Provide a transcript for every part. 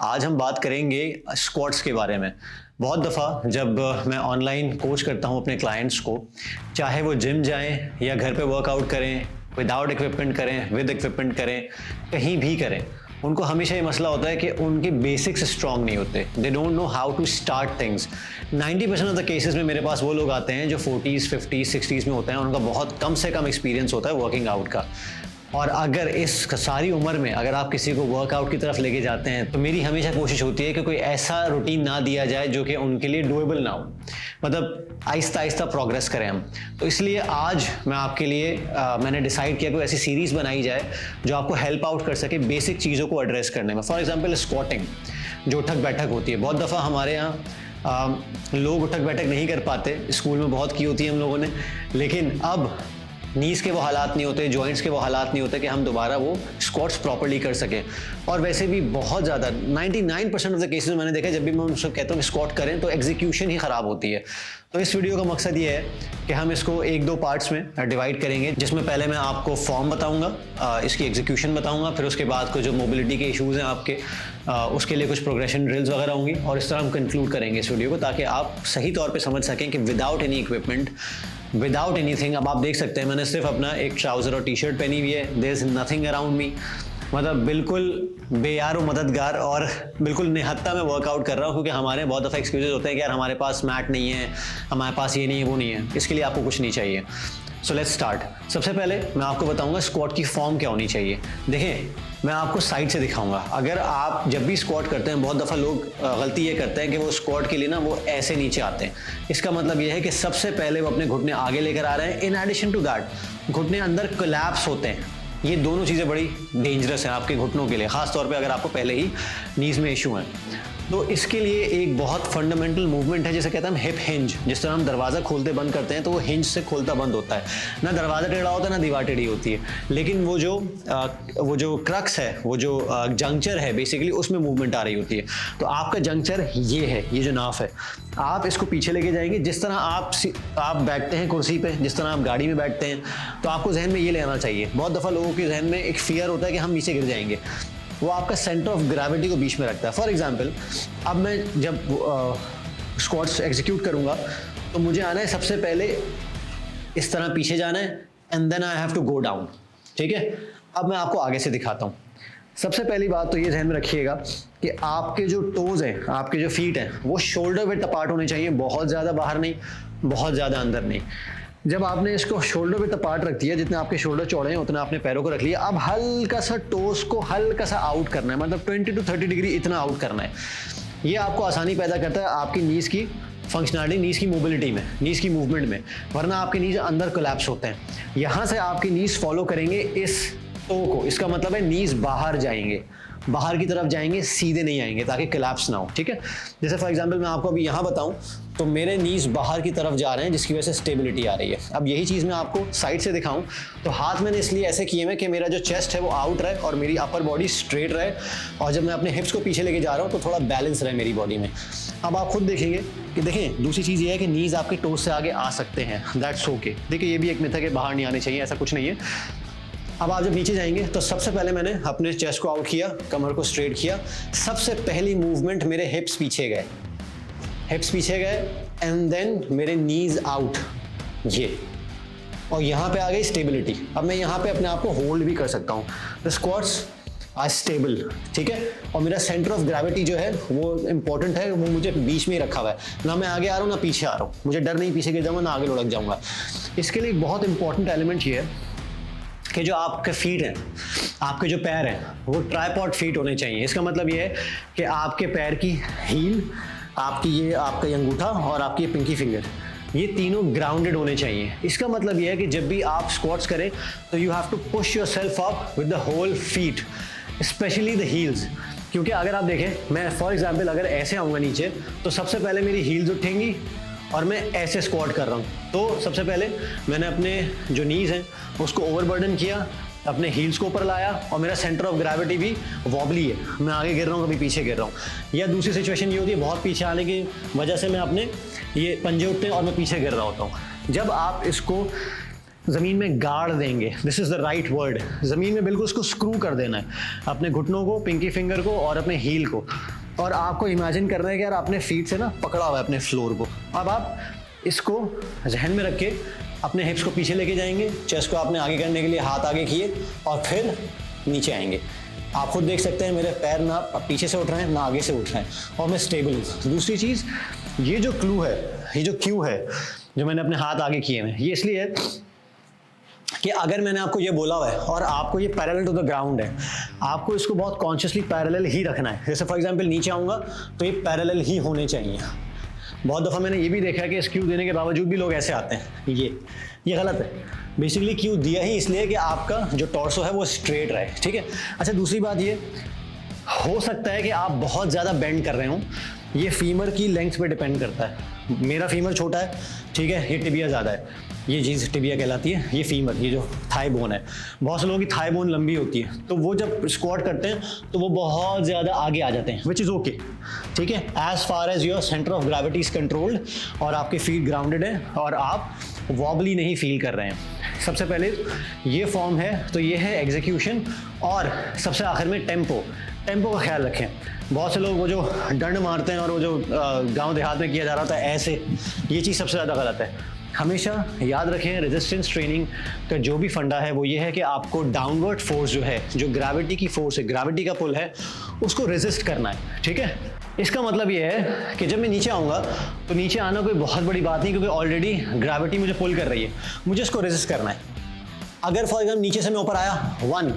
आज हम बात करेंगे स्क्वाट्स के बारे में। बहुत दफ़ा जब मैं ऑनलाइन कोच करता हूँ अपने क्लाइंट्स को, चाहे वो जिम जाएं या घर पे वर्कआउट करें, विदाउट इक्विपमेंट करें, विद इक्विपमेंट करें, कहीं भी करें, उनको हमेशा ये मसला होता है कि उनके बेसिक्स स्ट्रांग नहीं होते। They don't know how to start things. 90% of the cases में मेरे पास वो लोग आते हैं जो 40s, 50s, 60s में होते हैं, उनका बहुत कम से कम एक्सपीरियंस होता है वर्किंग आउट का। और अगर इस सारी उम्र में अगर आप किसी को वर्कआउट की तरफ लेके जाते हैं तो मेरी हमेशा कोशिश होती है कि कोई ऐसा रूटीन ना दिया जाए जो कि उनके लिए डुएबल ना हो, मतलब आहिस्ता आहिस्ता प्रोग्रेस करें हम। तो इसलिए आज मैं आपके लिए मैंने डिसाइड किया कोई ऐसी सीरीज़ बनाई जाए जो आपको हेल्प आउट कर सके बेसिक चीज़ों को एड्रेस करने में। फॉर एग्जाम्पल स्क्वाटिंग, जो उठक बैठक होती है। बहुत दफ़ा हमारे यहाँ लोग उठक बैठक नहीं कर पाते, स्कूल में बहुत की होती है हम लोगों ने, लेकिन अब नीज़ के वो हालात नहीं होते, जॉइंट्स के वो हालात नहीं होते कि हम दोबारा वो स्क्वाट्स प्रॉपर्ली कर सकें। और वैसे भी बहुत ज़्यादा 99% ऑफ द केसेस मैंने देखा जब भी मैं उनसे कहता हूँ कि स्क्वाट करें तो एग्जीक्यूशन ही ख़राब होती है। तो इस वीडियो का मकसद ये है कि हम इसको 1-2 पार्ट्स में डिवाइड करेंगे, जिसमें पहले मैं आपको फॉर्म बताऊंगा, इसकी एग्जीक्यूशन बताऊंगा, फिर उसके बाद को जो मोबिलिटी के इश्यूज़ हैं आपके, उसके लिए कुछ प्रोग्रेशन ड्रिल्स वगैरह होंगी, और इस तरह हम कंक्लूड करेंगे इस वीडियो को ताकि आप सही तौर पे समझ सकें कि without any equipment, without anything. अब आप देख सकते हैं मैंने सिर्फ अपना एक ट्राउज़र और टी शर्ट पहनी हुई है। There is nothing around me, मतलब बिल्कुल बेयार व मददगार, और बिल्कुल निहत्ता मैं वर्कआउट कर रहा हूँ, क्योंकि हमारे बहुत दफ़ा एक्सक्यूजेज होते हैं कि यार हमारे पास मैट नहीं है, हमारे पास ये नहीं है, वो नहीं है। इसके लिए आपको कुछ नहीं चाहिए। So let's start. सबसे पहले मैं आपको बताऊंगा स्क्वाट की फॉर्म क्या होनी चाहिए। देखें, मैं आपको साइड से दिखाऊंगा। अगर आप जब भी स्क्वाट करते हैं, बहुत दफ़ा लोग गलती ये करते हैं कि वो स्क्वाट के लिए ना वो ऐसे नीचे आते हैं। इसका मतलब ये है कि सबसे पहले वो अपने घुटने आगे लेकर आ रहे हैं। इन एडिशन टू दैट घुटने अंदर कोलैप्स होते हैं। ये दोनों चीज़ें बड़ी डेंजरस हैं आपके घुटनों के लिए, ख़ास तौर पे अगर आपको पहले ही नीज़ में इशू है। तो इसके लिए एक बहुत फंडामेंटल मूवमेंट है जिसे कहते हैं हम हिप हिंज। जिस तरह हम दरवाज़ा खोलते बंद करते हैं तो वो हिंज से खोलता बंद होता है, ना दरवाज़ा टेढ़ा होता है ना दीवार टेढ़ी होती है, लेकिन वो जो क्रक्स है, वो जो जंक्चर है बेसिकली, उसमें मूवमेंट आ रही होती है। तो आपका जंक्चर ये है, ये जो नाफ है, आप इसको पीछे लेके जाएंगे। जिस तरह आप बैठते हैं कुर्सी पे, जिस तरह आप गाड़ी में बैठते हैं, तो आपको जहन में ये ले आना चाहिए। बहुत दफ़ा लोगों के जहन में एक फियर होता है कि हम नीचे गिर जाएंगे, वो आपका सेंटर ऑफ ग्रेविटी को बीच में रखता है। फॉर एग्जांपल, अब मैं जब स्क्वाट्स एग्जीक्यूट करूंगा तो मुझे आना है सबसे पहले इस तरह पीछे जाना है, and then I have to go down. ठीक है, अब मैं आपको आगे से दिखाता हूँ। सबसे पहली बात तो ये ध्यान में रखिएगा कि आपके जो टोज हैं, आपके जो फीट हैं, वो शोल्डर विड्थ अपार्ट होने चाहिए, बहुत ज़्यादा बाहर नहीं, बहुत ज़्यादा अंदर नहीं। जब आपने इसको शोल्डर विड्थ अपार्ट रख दिया, जितने आपके शोल्डर चौड़े हैं उतना आपने पैरों को रख लिया। अब हल्का सा टोस को हल्का सा आउट करना है, मतलब 20 to 30 डिग्री इतना आउट करना है। ये आपको आसानी पैदा करता है आपकी नीज़ की फंक्शनलिटी, नीज़ की मोबिलिटी में, नीज़ की मूवमेंट में, वरना आपके नीज़ अंदर कोलैप्स होते हैं। यहाँ से आपकी नीज़ फॉलो करेंगे इस टो को, इसका मतलब है नीज़ बाहर जाएंगे, बाहर की तरफ जाएंगे, सीधे नहीं आएंगे ताकि कोलैप्स ना हो। ठीक है, जैसे फॉर एग्जांपल मैं आपको अभी यहाँ बताऊँ तो मेरे नीज़ बाहर की तरफ जा रहे हैं, जिसकी वजह से स्टेबिलिटी आ रही है। अब यही चीज़ मैं आपको साइड से दिखाऊं तो हाथ मैंने इसलिए ऐसे किए हैं कि मेरा जो चेस्ट है वो आउट रहे और मेरी अपर बॉडी स्ट्रेट रहे, और जब मैं अपने हिप्स को पीछे लेके जा रहा हूँ तो थोड़ा बैलेंस रहे मेरी बॉडी में। अब आप खुद देखेंगे कि देखें, दूसरी चीज़ ये है कि नीज़ आपके टोस से आगे आ सकते हैं, दैट्स ओके। देखिए, ये भी एक मिथ है कि बाहर नहीं आने चाहिए, ऐसा कुछ नहीं है। अब आप जब नीचे जाएंगे तो सबसे पहले मैंने अपने चेस्ट को आउट किया, कमर को स्ट्रेट किया। सबसे पहली मूवमेंट मेरे हिप्स पीछे गए, हिप्स पीछे गए, एंड देन मेरे नीज आउट, ये, और यहाँ पे आ गई स्टेबिलिटी। अब मैं यहाँ पे अपने आप को होल्ड भी कर सकता हूँ। द स्क्वाट्स आर स्टेबल, ठीक है, और मेरा सेंटर ऑफ ग्रेविटी जो है वो इंपॉर्टेंट है, वो मुझे बीच में ही रखा हुआ है, ना मैं आगे आ रहा हूँ ना पीछे आ रहा हूँ। मुझे डर नहीं पीछे गिर जाऊँगा ना आगे लुढ़क जाऊँगा। इसके लिए एक बहुत इंपॉर्टेंट एलिमेंट ये है कि जो आपके फीट हैं, आपके जो पैर हैं, वो ट्राइपॉड फीट होने चाहिए। इसका मतलब ये है कि आपके पैर की हील, आपकी ये आपका अंगूठा और आपकी ये पिंकी फिंगर, ये तीनों ग्राउंडेड होने चाहिए। इसका मतलब ये है कि जब भी आप स्क्वाट्स करें तो you have to push yourself up with the whole feet, specially the heels. क्योंकि अगर आप देखें, मैं फॉर एग्जांपल अगर ऐसे आऊँगा नीचे तो सबसे पहले मेरी हील्स उठेंगी और मैं ऐसे स्क्वाट कर रहा हूँ। तो सबसे पहले मैंने अपने जो नीज़ हैं उसको ओवरबर्डन किया, अपने हील्स को ऊपर लाया, और मेरा सेंटर ऑफ ग्रेविटी भी वॉबली है, मैं आगे गिर रहा हूँ कभी पीछे गिर रहा हूँ। या दूसरी सिचुएशन ये होती है, बहुत पीछे आने की वजह से मैं अपने ये पंजे उठते हैं और मैं पीछे गिर रहा होता हूँ। जब आप इसको ज़मीन में गाड़ देंगे, this is the right word. ज़मीन में बिल्कुल उसको स्क्रू कर देना है, अपने घुटनों को, पिंकी फिंगर को और अपने हील को, और आपको इमेजिन करना है कि यार आपने फीट से ना पकड़ा हुआ है अपने फ्लोर को। अब आप इसको जहन में रख के अपने हिप्स को पीछे लेके जाएंगे, चेस्ट को आपने आगे करने के लिए हाथ आगे किए और फिर नीचे आएंगे। आप खुद देख सकते हैं मेरे पैर ना पीछे से उठ रहे हैं ना आगे से उठ रहे हैं, और मैं स्टेबल हूँ। दूसरी चीज़, ये जो क्लू है, ये जो क्यू है जो मैंने अपने हाथ आगे किए हैं, ये इसलिए है कि अगर मैंने आपको ये बोला हुआ है और आपको ये पैरेलल टू द ग्राउंड है, आपको इसको बहुत कॉन्शियसली पैरेलल ही रखना है। जैसे फॉर एग्जांपल नीचे आऊँगा तो ये पैरेलल ही होने चाहिए। बहुत दफ़ा मैंने ये भी देखा है कि इस क्यू देने के बावजूद भी लोग ऐसे आते हैं, ये गलत है। बेसिकली क्यू दिया ही इसलिए कि आपका जो टॉर्सो है वो स्ट्रेट रहे, ठीक है। अच्छा, दूसरी बात ये हो सकता है कि आप बहुत ज़्यादा बेंड कर रहे हो, ये फीमर की लेंथ पे डिपेंड करता है। मेरा फीमर छोटा है, ठीक है, ये टिबिया ज़्यादा है, ये चीज़ टिबिया कहलाती है, ये फीमर, ये जो थाई बोन है। बहुत से लोगों की थाई बोन लंबी होती है, तो वो जब स्क्वाट करते हैं तो वो बहुत ज़्यादा आगे आ जाते हैं, विच इज़ ओके, ठीक है, as far as your centre of gravity is controlled और आपके फीट ग्राउंडेड है और आप वॉबली नहीं फील कर रहे हैं। सबसे पहले ये फॉर्म है, तो ये है एग्जीक्यूशन, और सबसे आखिर में टेम्पो का ख्याल रखें। बहुत से लोग वो जो डंड मारते हैं और वो जो गांव देहात में किया जा रहा होता है ऐसे, ये चीज़ सबसे ज़्यादा गलत है। हमेशा याद रखें, रेजिस्टेंस ट्रेनिंग का जो भी फंडा है वो ये है कि आपको डाउनवर्ड फोर्स जो है, जो ग्रेविटी की फोर्स है, ग्रेविटी का पुल है, उसको रेजिस्ट करना है, ठीक है। इसका मतलब ये है कि जब मैं नीचे आऊँगा तो नीचे आना कोई बहुत बड़ी बात नहीं, क्योंकि ऑलरेडी ग्रेविटी मुझे पुल कर रही है, मुझे इसको रेजिस्ट करना है। अगर फॉर एग्जाम्पल नीचे से मैं ऊपर आया 1,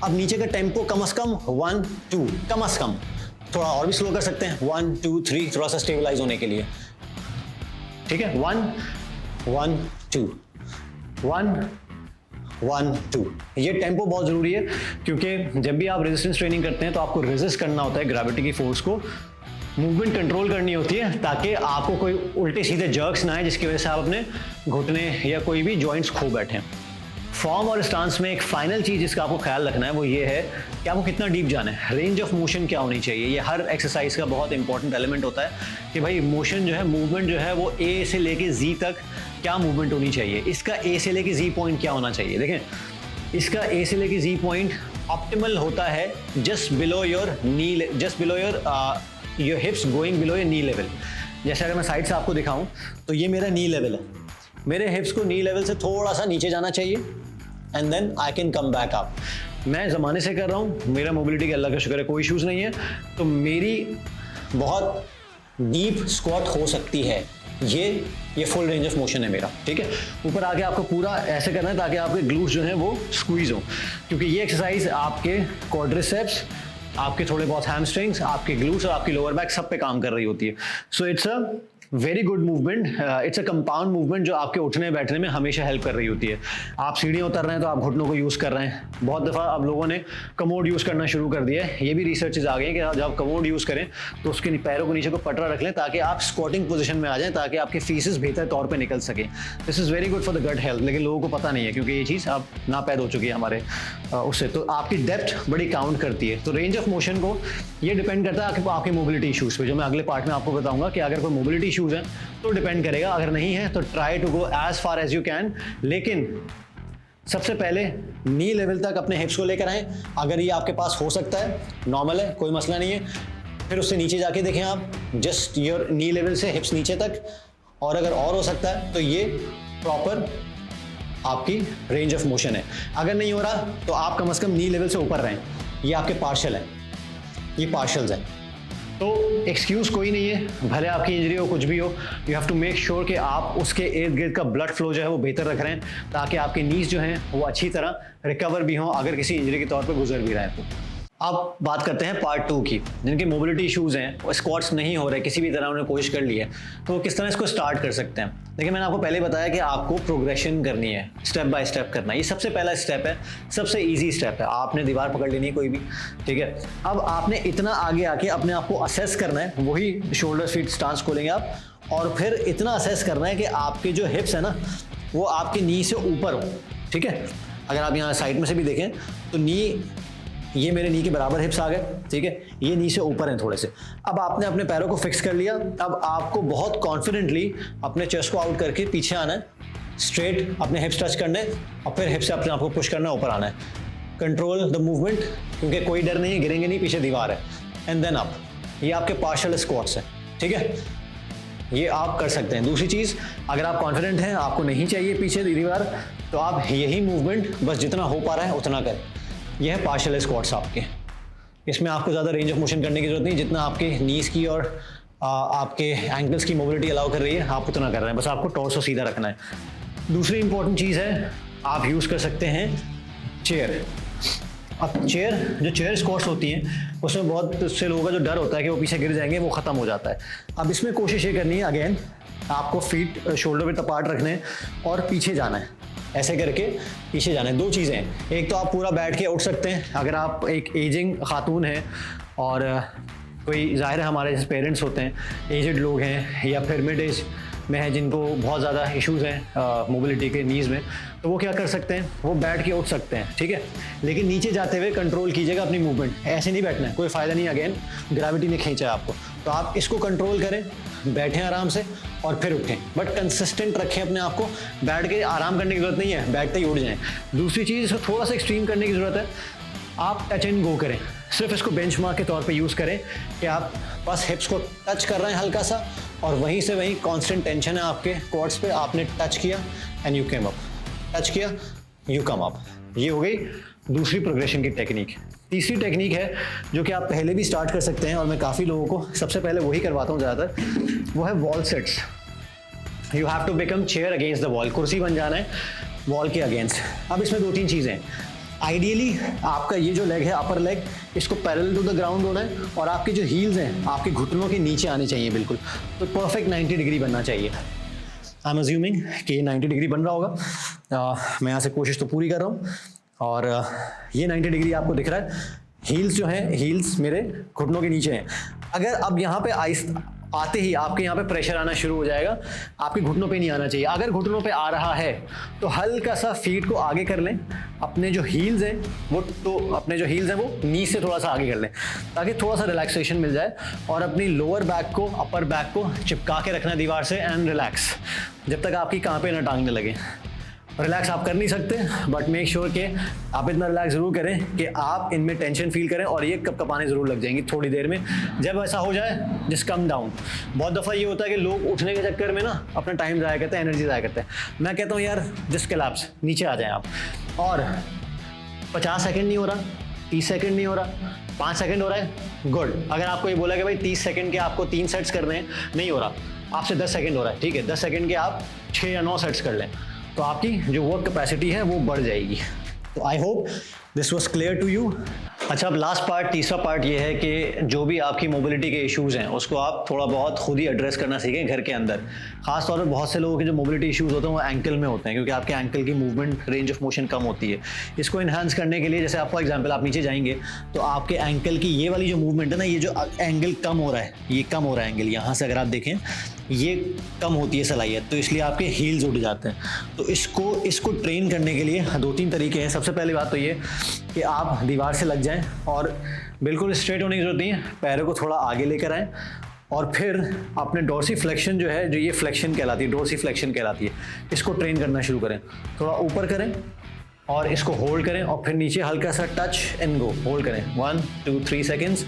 अब नीचे का टेम्पो कम से कम 1 2, कम से कम थोड़ा और भी स्लो कर सकते हैं, 1 2 3, थोड़ा सा स्टेबलाइज होने के लिए, ठीक है। 1 1 2 1 1 2, ये टेम्पो बहुत ज़रूरी है, क्योंकि जब भी आप रेजिस्टेंस ट्रेनिंग करते हैं तो आपको रेजिस्ट करना होता है ग्रेविटी की फोर्स को, मूवमेंट कंट्रोल करनी होती है, ताकि आपको कोई उल्टे सीधे जर्क्स ना आए जिसकी वजह से आप अपने घुटने या कोई भी जॉइंट्स खो बैठें। फॉर्म और स्टांस में एक फाइनल चीज़ जिसका आपको ख्याल रखना है वो ये है कि आपको कितना डीप जाना है, रेंज ऑफ मोशन क्या होनी चाहिए। ये हर एक्सरसाइज का बहुत इंपॉर्टेंट एलिमेंट होता है कि भाई मोशन जो है, मूवमेंट जो है वो ए से लेके जी तक क्या मूवमेंट होनी चाहिए, इसका ए से लेके जी पॉइंट क्या होना चाहिए। देखें, इसका ए से लेके जी पॉइंट ऑप्टिमल होता है just below your knee, just below your hips going below your knee level. जैसे अगर मैं साइड से आपको दिखाऊं तो ये मेरा नी लेवल है, मेरे हिप्स को नी लेवल से थोड़ा सा नीचे जाना चाहिए, and then I can come back up. मैं ज़माने से कर रहा हूँ, मेरा मोबिलिटी का अल्लाह का शुक्र है कोई इशूज़ नहीं है, तो मेरी बहुत डीप स्क्वाट हो सकती है। ये फुल रेंज ऑफ मोशन है मेरा, ठीक है। ऊपर आके आपको पूरा ऐसे करना है ताकि आपके ग्लूट्स जो हैं वो स्क्वीज हो, क्योंकि ये एक्सरसाइज आपके क्वाड्रिसेप्स, आपके थोड़े बहुत हैमस्ट्रिंग्स, आपके ग्लूट्स और आपकी लोअर बैक सब पे काम कर रही होती है। So it's a very good movement, it's a compound movement जो आपके उठने बैठने में हमेशा हेल्प कर रही होती है। आप सीढ़ियाँ उतर रहे हैं तो आप घुटनों को यूज़ कर रहे हैं। बहुत दफ़ा अब लोगों ने कमोड यूज़ करना शुरू कर दिया है, ये भी रिसर्चेज आ गई हैं कि जब आप कमोड यूज़ करें तो उसके पैरों को नीचे को पटरा रख लें ताकि आप स्क्वाटिंग पोजीशन में आ जाएं, ताकि आपके फीसेस बेहतर तौर पे निकल सकें। This is very good for the gut health, लेकिन लोगों को पता नहीं है क्योंकि ये चीज़ अब नापैद हो चुकी है हमारे उससे। तो आपकी डेप्थ बड़ी काउंट करती है। तो रेंज ऑफ मोशन को ये डिपेंड करता है आपके मोबिलिटी इशूज़ पे, जो मैं अगले पार्ट में आपको बताऊँगा कि अगर कोई मोबिलिटी इशूज़ हैं तो डिपेंड करेगा, अगर नहीं है तो try to go as far as you can. लेकिन सबसे पहले नी लेवल तक अपने हिप्स को लेकर आएं। अगर ये आपके पास हो सकता है, नॉर्मल है, कोई मसला नहीं है। फिर उससे नीचे जाके देखें आप, जस्ट योर नी लेवल से हिप्स नीचे तक, और अगर और हो सकता है तो ये प्रॉपर आपकी रेंज ऑफ मोशन है। अगर नहीं हो रहा तो आप कम से कम नी लेवल से ऊपर रहें। ये आपके पार्शल हैं, ये पार्शल्स हैं। तो एक्सक्यूज़ कोई नहीं है, भले आपकी इंजरी हो, कुछ भी हो, you have to make sure कि आप उसके इर्द गिर्द का ब्लड फ्लो जो है वो बेहतर रख रहे हैं, ताकि आपके नीज जो हैं वो अच्छी तरह रिकवर भी हों अगर किसी इंजरी के तौर पे गुजर भी रहे हैं तो। अब बात करते हैं पार्ट 2 की, जिनके मोबिलिटी इश्यूज़ हैं, वो स्क्वाट्स नहीं हो रहे, किसी भी तरह उन्होंने कोशिश कर ली है, तो किस तरह इसको स्टार्ट कर सकते हैं। देखिए, मैंने आपको पहले बताया कि आपको प्रोग्रेशन करनी है, स्टेप बाय स्टेप करना है। ये सबसे पहला स्टेप है, सबसे ईजी स्टेप है। आपने दीवार पकड़ लेनी है कोई भी, ठीक है। अब आपने इतना आगे आके अपने आप को असेस करना है, वही शोल्डर फीट स्टांस खोलेंगे आप, और फिर इतना असेस करना है कि आपके जो हिप्स है ना वो आपके नी से ऊपर हो, ठीक है। अगर आप यहाँ साइड में से भी देखें तो नी, ये मेरे नी के बराबर हिप्स आ गए, ठीक है। ये नी से ऊपर हैं थोड़े से। अब आपने अपने पैरों को फिक्स कर लिया। अब आपको बहुत कॉन्फिडेंटली अपने चेस्ट को आउट करके पीछे आना है, स्ट्रेट अपने हिप्स टच करने और फिर हिप से अपने आप को पुश करना, ऊपर आना है। कंट्रोल द मूवमेंट, क्योंकि कोई डर नहीं है, गिरेंगे नहीं, पीछे दीवार है। And then up. ये आपके पार्शियल स्क्वाट्स हैं, ठीक है, ये आप कर सकते हैं। दूसरी चीज़, अगर आप कॉन्फिडेंट हैं, आपको नहीं चाहिए पीछे दीवार, तो आप यही मूवमेंट बस जितना हो पा रहा है उतना करें। यह है पार्शियल स्क्वाट्स आपके। इसमें आपको ज़्यादा रेंज ऑफ मोशन करने की जरूरत नहीं, जितना आपके नीज की और आपके एंकल्स की मोबिलिटी अलाउ कर रही है, आप उतना कर रहे हैं, बस आपको टॉर्सो सीधा रखना है। दूसरी इंपॉर्टेंट चीज़ है, आप यूज़ कर सकते हैं चेयर। अब जो चेयर स्क्वाट्स होती हैं, उसमें बहुत से लोगों का जो डर होता है कि वो पीछे गिर जाएंगे, वो ख़त्म हो जाता है। अब इसमें कोशिश ये करनी है, अगेन आपको फीट शोल्डर विड्थ अपार्ट रखने हैं और पीछे जाना है, ऐसे करके पीछे जाना है। दो चीज़ें हैं, एक तो आप पूरा बैठ के उठ सकते हैं, अगर आप एक एजिंग खातून हैं और कोई ज़ाहिर है हमारे जैसे पेरेंट्स होते हैं, एजड लोग हैं, या फिर मिड एज में हैं जिनको बहुत ज़्यादा इश्यूज़ हैं मोबिलिटी के नीज़ में, तो वो क्या कर सकते हैं, वो बैठ के उठ सकते हैं, ठीक है। लेकिन नीचे जाते हुए कंट्रोल कीजिएगा अपनी मूवमेंट, ऐसे नहीं बैठना है, कोई फ़ायदा नहीं, अगेन ग्रेविटी ने खींचा आपको, तो आप इसको कंट्रोल करें, बैठें आराम से और फिर उठें, बट कंसिस्टेंट रखें अपने आप को। बैठ के आराम करने की ज़रूरत नहीं है, बैठते ही उठ जाएं। दूसरी चीज़, इसको थोड़ा सा एक्सट्रीम करने की ज़रूरत है, आप टच एंड गो करें, सिर्फ इसको बेंचमार्क के तौर पे यूज़ करें कि आप बस हिप्स को टच कर रहे हैं हल्का सा, और वहीं से वहीं कांस्टेंट टेंशन है आपके क्वाड्स पे, आपने टच किया and you came up, touch किया यू कम अप। ये हो गई दूसरी प्रोग्रेशन की टेक्निक। तीसरी टेक्निक है जो कि आप पहले भी स्टार्ट कर सकते हैं, और मैं काफ़ी लोगों को सबसे पहले वही करवाता हूँ ज़्यादातर, वो है wall sets. You have to become chair against the wall, कुर्सी बन जाना है वॉल के अगेंस्ट। अब इसमें दो तीन चीज़ें हैं, आइडियली आपका ये जो लेग है, अपर लेग, इसको पैरेलल टू द ग्राउंड होना है, और आपके जो हील्स हैं आपके घुटनों के नीचे आने चाहिए बिल्कुल, तो परफेक्ट 90 डिग्री बनना चाहिए। आई एम अज्यूमिंग कि ये 90 डिग्री बन रहा होगा, मैं यहाँ से कोशिश तो पूरी कर रहा हूँ, और ये 90 डिग्री आपको दिख रहा है। हील्स जो हैं, हील्स मेरे घुटनों के नीचे हैं। अगर अब यहाँ पे आते ही आपके यहाँ पे प्रेशर आना शुरू हो जाएगा, आपके घुटनों पे नहीं आना चाहिए। अगर घुटनों पे आ रहा है तो हल्का सा फीट को आगे कर लें, अपने जो हील्स हैं वो नी से थोड़ा सा आगे कर लें, ताकि थोड़ा सा रिलैक्सेशन मिल जाए, और अपनी लोअर बैक को, अपर बैक को चिपका के रखना है दीवार से, एंड रिलैक्स, जब तक आपकी कांपे ना टांगने लगे। रिलैक्स आप कर नहीं सकते, बट मेक श्योर कि आप इतना रिलैक्स ज़रूर करें कि आप इनमें टेंशन फील करें, और ये कपकपाने ज़रूर लग जाएंगी थोड़ी देर में। जब ऐसा हो जाए, जस्ट कम डाउन। बहुत दफ़ा ये होता है कि लोग उठने के चक्कर में ना अपना टाइम ज़ाया करते हैं, एनर्जी ज़ाया करते हैं। मैं कहता हूँ यार जस्ट कोलैप्स, नीचे आ जाएं आप, और 50 सेकेंड नहीं हो रहा, 30 सेकेंड नहीं हो रहा, 5 सेकेंड हो रहा है, गुड। अगर आपको ये बोला कि भाई 30 सेकेंड के आपको 3 सेट्स करने हैं, नहीं हो रहा, आपसे 10 सेकेंड हो रहा है, ठीक है, 10 सेकेंड के आप 6 या 9 सेट्स कर लें, तो आपकी जो वर्क कैपेसिटी है वो बढ़ जाएगी। तो I hope this was clear to you. अच्छा, अब लास्ट पार्ट, तीसरा पार्ट ये है कि जो भी आपकी मोबिलिटी के इश्यूज़ हैं उसको आप थोड़ा बहुत खुद ही एड्रेस करना सीखें घर के अंदर। खास तौर पे बहुत से लोगों के जो मोबिलिटी इश्यूज़ होते हैं वो एंकल में होते हैं, क्योंकि आपके एंकल की मूवमेंट रेंज ऑफ मोशन कम होती है। इसको इन्हांस करने के लिए, जैसे आप फॉर एग्जांपल आप नीचे जाएंगे तो आपके एंकल की ये वाली जो मूवमेंट है ना, ये जो एंगल कम हो रहा है, ये कम हो रहा है एंगल, यहाँ से अगर आप देखें ये कम होती है सलाहियत, तो इसलिए आपके हील्स उठ जाते हैं। तो इसको ट्रेन करने के लिए 2-3 तरीके हैं। सबसे पहली बात तो ये कि आप दीवार से लग जाएं, और बिल्कुल स्ट्रेट होने की जरूरत नहीं है, पैरों को थोड़ा आगे लेकर आएँ, और फिर अपने डोर्सी फ्लेक्शन जो है, जो ये फ्लेक्शन कहलाती है, डोर्सी फ्लेक्शन कहलाती है, इसको ट्रेन करना शुरू करें। थोड़ा ऊपर करें और इसको होल्ड करें, और फिर नीचे हल्का सा टच एंड गो, होल्ड करें 1 2 3 seconds,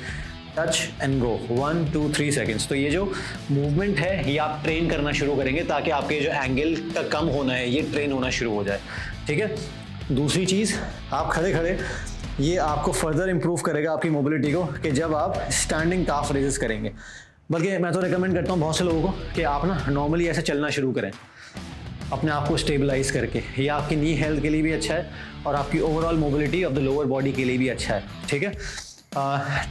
touch and go 1 2 3 seconds. तो ये जो मूवमेंट है ये आप ट्रेन करना शुरू करेंगे, ताकि आपके जो एंगल का कम होना है ये ट्रेन होना शुरू हो जाए, ठीक है। दूसरी चीज़, आप खड़े खड़े, ये आपको फर्दर इंप्रूव करेगा आपकी मोबिलिटी को, कि जब आप स्टैंडिंग काफ रेजेस करेंगे, बल्कि मैं तो रिकमेंड करता हूँ बहुत से लोगों को कि आप ना नॉर्मली ऐसे चलना शुरू करें, अपने आप को स्टेबलाइज करके। ये आपकी नी हेल्थ के लिए भी अच्छा है, और आपकी overall mobility of the lower body के लिए भी अच्छा है, ठीक है।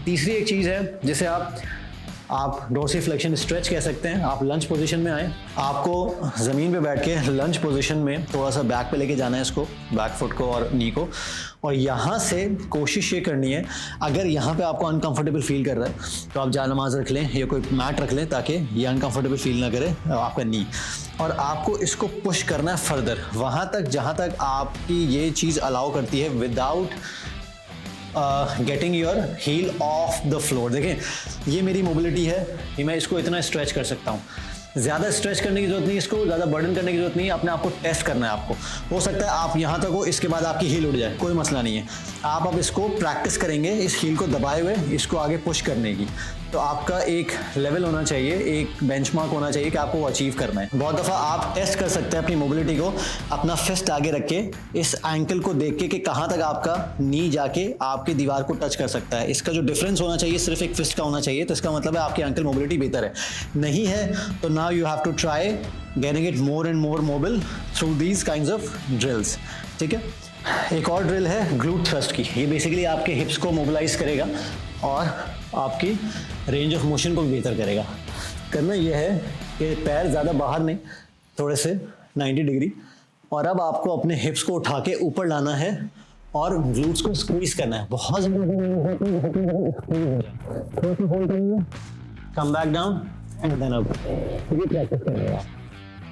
तीसरी एक चीज़ है जिसे आप डोर्सी फ्लेक्शन स्ट्रेच कह सकते हैं। आप लंच पोजीशन में आए, आपको ज़मीन पे बैठ के लंच पोजीशन में थोड़ा सा बैक पे लेके जाना है इसको, बैक फुट को और नी को, और यहाँ से कोशिश ये करनी है, अगर यहाँ पे आपको अनकंफर्टेबल फील कर रहा है तो आप जानमाज रख लें या कोई मैट रख लें, ताकि ये अनकंफर्टेबल फील ना करे आपका नी, और आपको इसको पुश करना है फर्दर वहाँ तक जहाँ तक आपकी ये चीज़ अलाउ करती है, without getting your heel off the floor. देखें, ये मेरी मोबिलिटी है, ये मैं इसको इतना स्ट्रेच कर सकता हूँ। ज़्यादा स्ट्रेच करने की जरूरत नहीं, इसको ज़्यादा बर्डन करने की जरूरत नहीं है, अपने आप को टेस्ट करना है आपको। हो सकता है आप यहाँ तक हो, इसके बाद आपकी हील उड़ जाए, कोई मसला नहीं है। आप अब इसको प्रैक्टिस करेंगे इस हील को दबाए हुए इसको आगे पुश करने की। तो आपका एक लेवल होना चाहिए, एक बेंचमार्क होना चाहिए कि आपको वो अचीव करना है। बहुत दफ़ा आप टेस्ट कर सकते हैं अपनी मोबिलिटी को अपना फिस्ट आगे रख के, इस एंकल को देख के कि कहाँ तक आपका नी जाके आपकी दीवार को टच कर सकता है। इसका जो डिफरेंस होना चाहिए सिर्फ एक फिस्ट का होना चाहिए, तो इसका मतलब है आपकी एंकल मोबिलिटी बेहतर है। नहीं है तो now you have to try getting it more and more mobile through these kinds of drills. ठीक है, एक और ड्रिल है ग्लूट थ्रस्ट की। ये बेसिकली आपके हिप्स को मोबिलाइज करेगा और आपकी रेंज ऑफ मोशन को भी बेहतर करेगा। करना यह है कि पैर ज़्यादा बाहर नहीं, थोड़े से 90 डिग्री, और अब आपको अपने हिप्स को उठा के ऊपर लाना है और ग्लूट्स को स्क्वीज करना है। बहुत come back down and then up. ये प्रैक्टिस करेगा,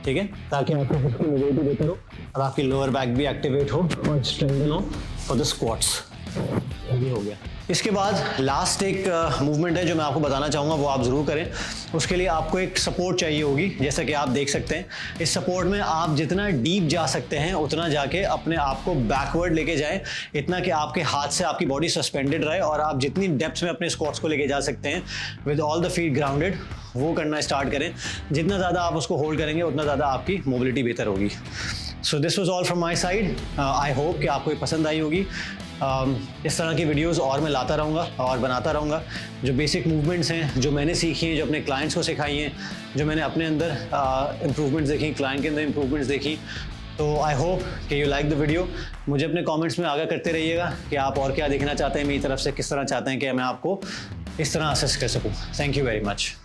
ठीक है, ताकि आपको हिप्स की मोबिलिटी बेहतर हो और आपकी लोअर बैक भी एक्टिवेट हो और स्ट्रेंथन हो फॉर द स्क्वाट्स। ये हो गया। इसके बाद लास्ट एक मूवमेंट है जो मैं आपको बताना चाहूँगा, वो आप ज़रूर करें। उसके लिए आपको एक सपोर्ट चाहिए होगी, जैसा कि आप देख सकते हैं। इस सपोर्ट में आप जितना डीप जा सकते हैं उतना जाके अपने आप को बैकवर्ड लेके जाएं, इतना कि आपके हाथ से आपकी बॉडी सस्पेंडेड रहे और आप जितनी डेप्थ में अपने स्क्वाट्स को लेके जा सकते हैं with all the feet grounded, वो करना स्टार्ट करें। जितना ज़्यादा आप उसको होल्ड करेंगे उतना ज़्यादा आपकी मोबिलिटी बेहतर होगी। So this was all from my side. I hope कि आपको ये पसंद आई होगी। इस तरह की वीडियोस और मैं लाता रहूँगा और बनाता रहूँगा। जो बेसिक मूवमेंट्स हैं जो मैंने सीखी हैं, जो अपने क्लाइंट्स को सिखाई हैं, जो मैंने अपने अंदर इम्प्रूवमेंट्स देखी, क्लाइंट के अंदर इम्प्रूवमेंट्स देखी। तो आई होप कि यू लाइक द वीडियो। मुझे अपने कमेंट्स में आगाह करते रहिएगा कि आप और क्या देखना चाहते हैं मेरी तरफ से, किस तरह चाहते हैं कि मैं आपको इस तरह असिस्ट कर सकूँ। Thank you very much.